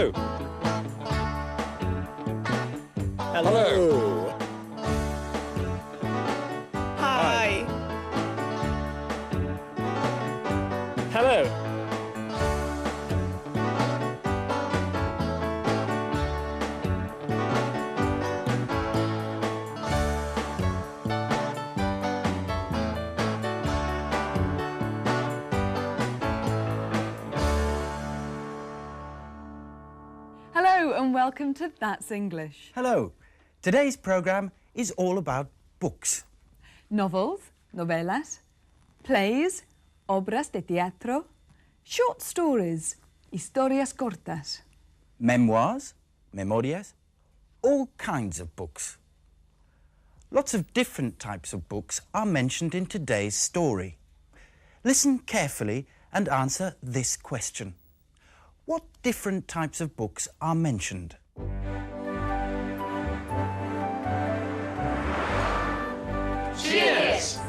Hello. Hello. Hi. Hello. Hello and welcome to That's English. Hello. Today's programme is all about books. Novels, novelas, plays, obras de teatro, short stories, historias cortas. Memoirs, memorias, all kinds of books. Lots of different types of books are mentioned in today's story. Listen carefully and answer this question. What different types of books are mentioned? Cheers!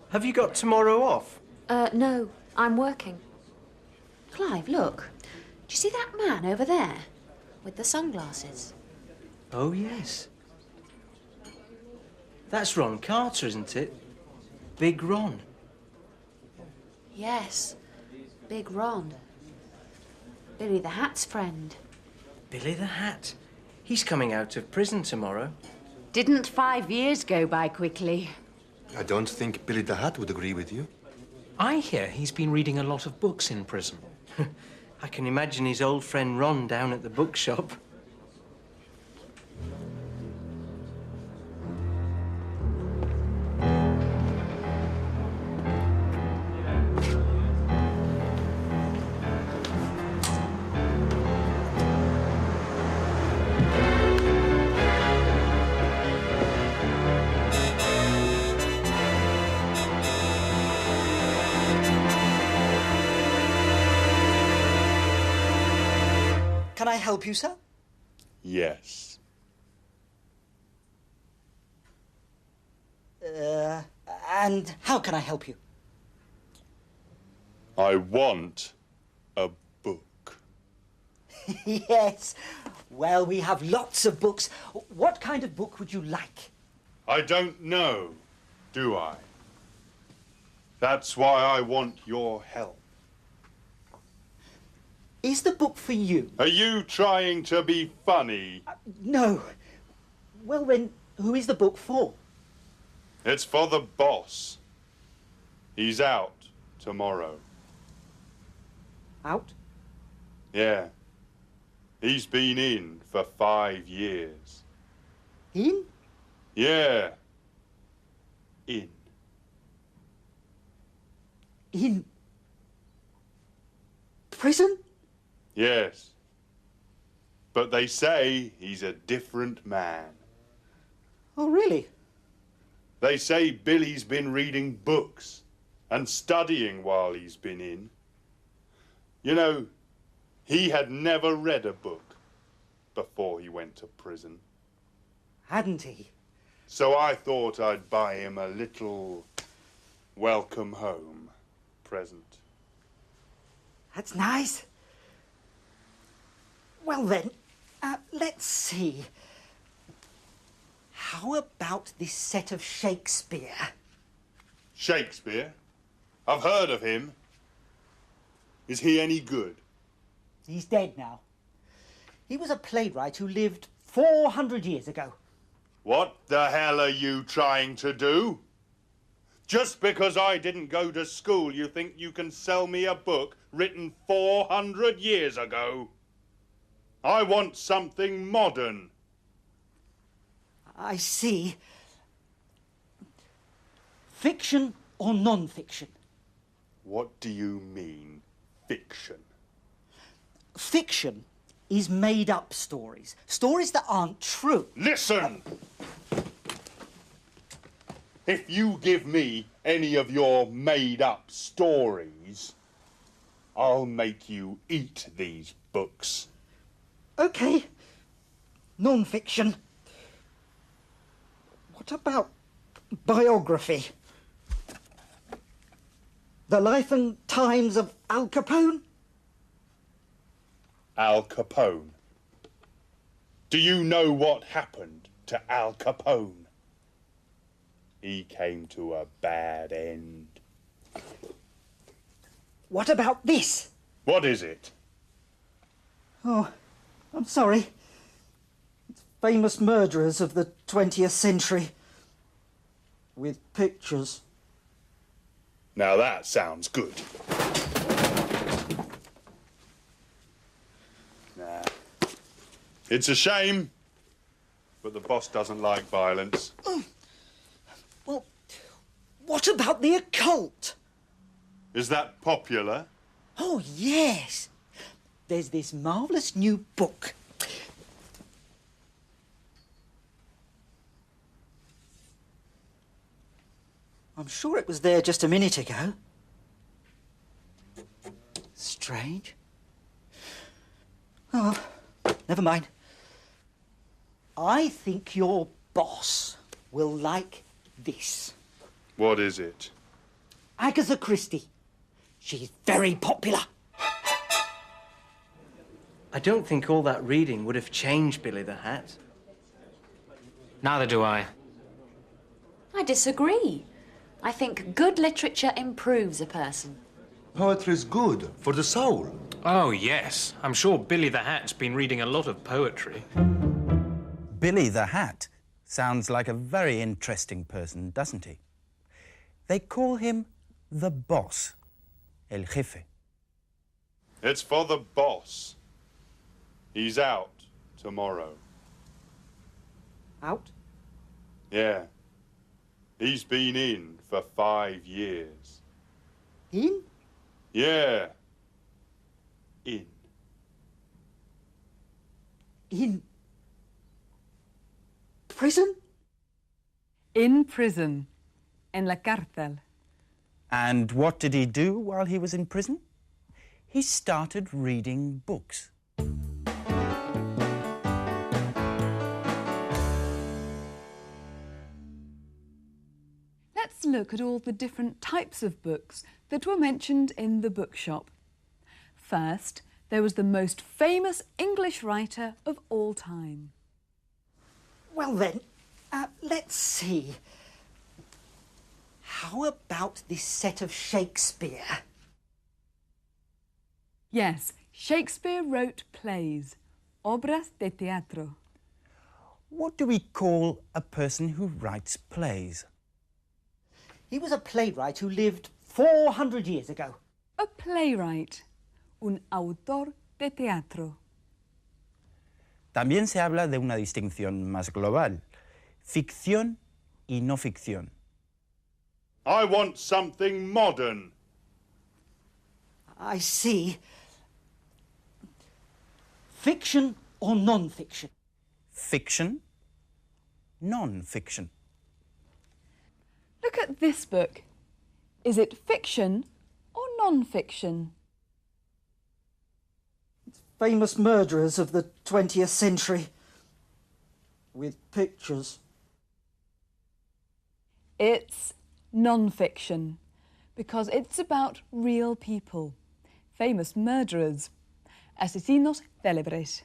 Have you got tomorrow off? No, I'm working. Clive, look. Do you see that man over there? With the sunglasses? Oh, yes. That's Ron Carter, isn't it? Big Ron. Yes. Big Ron. Billy the Hat's friend. Billy the Hat. He's coming out of prison tomorrow. Didn't 5 years go by quickly? I don't think Billy the Hat would agree with you. I hear he's been reading a lot of books in prison. I can imagine his old friend Ron down at the bookshop. Can I help you, sir? Yes. And how can I help you? I want a book. Yes. Well, we have lots of books. What kind of book would you like? I don't know, do I? That's why I want your help. Is the book for you? Are you trying to be funny? No. Well, then, who is the book for? It's for the boss. He's out tomorrow. Out? Yeah. He's been in for 5 years. In? Yeah. In. In prison? Yes. But they say he's a different man. Oh, really? They say Billy's been reading books and studying while he's been in. You know, he had never read a book before he went to prison. Hadn't he? So I thought I'd buy him a little welcome home present. That's nice. Well, then, let's see. How about this set of Shakespeare? Shakespeare? I've heard of him. Is he any good? He's dead now. He was a playwright who lived 400 years ago. What the hell are you trying to do? Just because I didn't go to school, you think you can sell me a book written 400 years ago? I want something modern. I see. Fiction or non-fiction? What do you mean, fiction? Fiction is made-up stories. Stories that aren't true. Listen! If you give me any of your made-up stories, I'll make you eat these books. OK. Non-fiction. What about biography? The Life and Times of Al Capone? Al Capone. Do you know what happened to Al Capone? He came to a bad end. What about this? What is it? Oh, I'm sorry. It's famous murderers of the 20th century. With pictures. Now that sounds good. Nah. It's a shame, but the boss doesn't like violence. Well, what about the occult? Is that popular? Oh, yes. There's this marvellous new book. I'm sure it was there just a minute ago. Strange. Oh, well, never mind. I think your boss will like this. What is it? Agatha Christie. She's very popular. I don't think all that reading would have changed Billy the Hat. Neither do I. I disagree. I think good literature improves a person. Poetry is good for the soul. Oh, yes. I'm sure Billy the Hat's been reading a lot of poetry. Billy the Hat sounds like a very interesting person, doesn't he? They call him the boss, el jefe. It's for the boss. He's out tomorrow. Out? Yeah. He's been in for 5 years. In? Yeah. In. In prison? In prison. En la cárcel. And what did he do while he was in prison? He started reading books. Let's look at all the different types of books that were mentioned in the bookshop. First, there was the most famous English writer of all time. Well then, let's see. How about this set of Shakespeare? Yes, Shakespeare wrote plays, obras de teatro. What do we call a person who writes plays? He was a playwright who lived 400 years ago. A playwright, un autor de teatro. También se habla de una distinción más global, ficción y no ficción. I want something modern. I see. Fiction or non-fiction? Fiction, non-fiction. Look at this book. Is it fiction or non-fiction? Famous murderers of the 20th century. With pictures. It's non-fiction because it's about real people, famous murderers, asesinos célebres.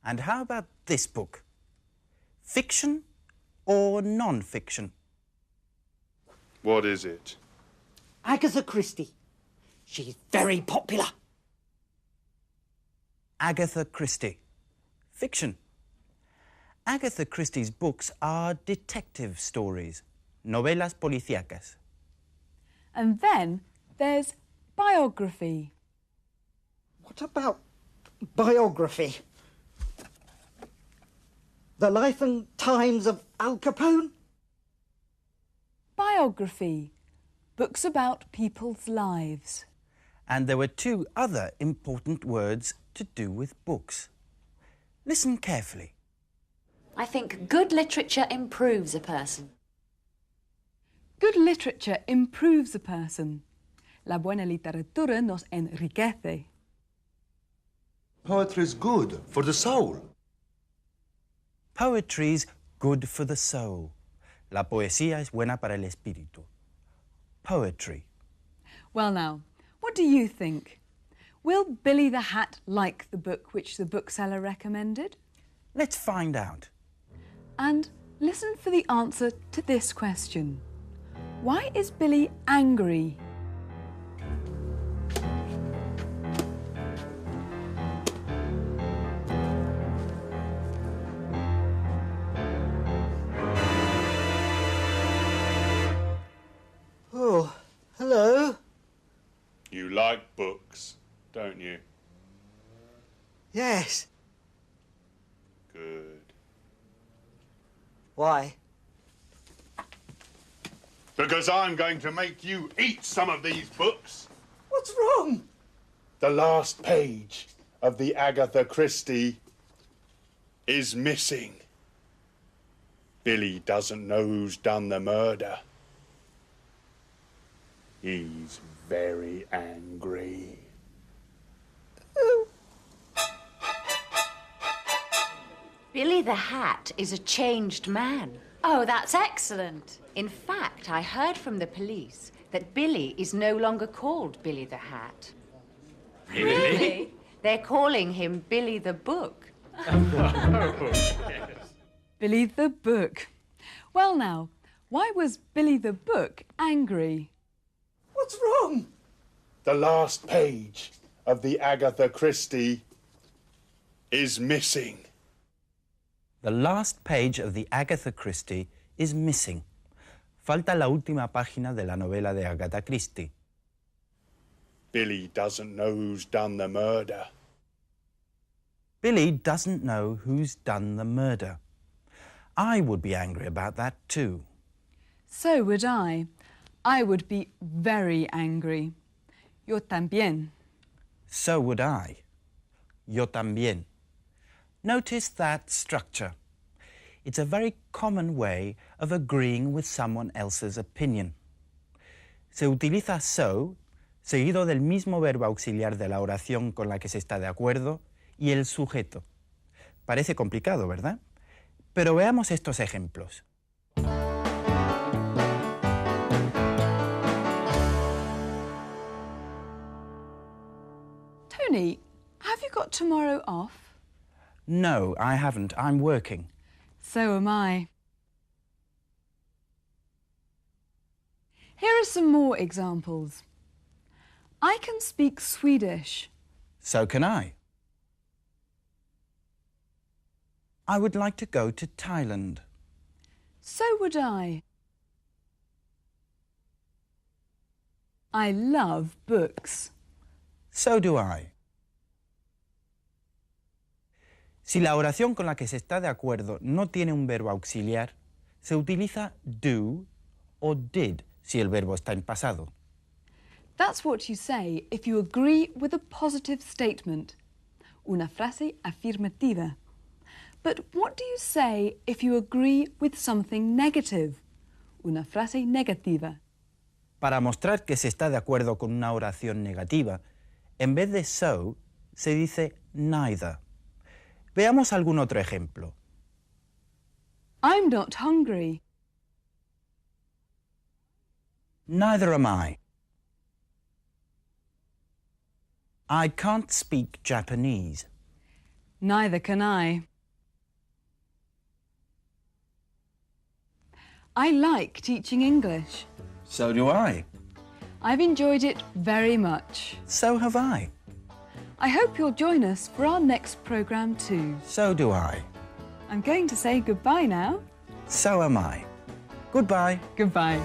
And how about this book? Fiction or non-fiction? What is it? Agatha Christie. She's very popular. Agatha Christie. Fiction. Agatha Christie's books are detective stories, novelas policíacas. And then there's biography. What about biography? The Life and Times of Al Capone? Biography. Books about people's lives. And there were 2 other important words to do with books. Listen carefully. I think good literature improves a person. Good literature improves a person. La buena literatura nos enriquece. Poetry is good for the soul. Poetry's good for the soul. La poesía es buena para el espíritu. Poetry. Well now, what do you think? Will Billy the Hat like the book which the bookseller recommended? Let's find out. And listen for the answer to this question. Why is Billy angry? Oh, hello. You like books, don't you? Yes. Good. Why? Because I'm going to make you eat some of these books. What's wrong? The last page of the Agatha Christie is missing. Billy doesn't know who's done the murder. He's very angry. Billy the Hat is a changed man. Oh, that's excellent. In fact, I heard from the police that Billy is no longer called Billy the Hat. Really? They're calling him Billy the Book. Billy the Book. Well now, why was Billy the Book angry? What's wrong? The last page of the Agatha Christie is missing. The last page of the Agatha Christie is missing. Falta la última página de la novela de Agatha Christie. Billy doesn't know who's done the murder. Billy doesn't know who's done the murder. I would be angry about that too. So would I. I would be very angry. Yo también. So would I. Yo también. Notice that structure. It's a very common way of agreeing with someone else's opinion. Se utiliza so, seguido del mismo verbo auxiliar de la oración con la que se está de acuerdo y el sujeto. Parece complicado, ¿verdad? Pero veamos estos ejemplos. Tony, have you got tomorrow off? No, I haven't. I'm working. So am I. Here are some more examples. I can speak Swedish. So can I. I would like to go to Thailand. So would I. I love books. So do I. Si la oración con la que se está de acuerdo no tiene un verbo auxiliar, se utiliza do o did si el verbo está en pasado. That's what you say if you agree with a positive statement. Una frase afirmativa. But what do you say if you agree with something negative? Una frase negativa. Para mostrar que se está de acuerdo con una oración negativa, en vez de so, se dice neither. Veamos algún otro ejemplo. I'm not hungry. Neither am I. I can't speak Japanese. Neither can I. I like teaching English. So do I. I've enjoyed it very much. So have I. I hope you'll join us for our next programme too. So do I. I'm going to say goodbye now. So am I. Goodbye. Goodbye.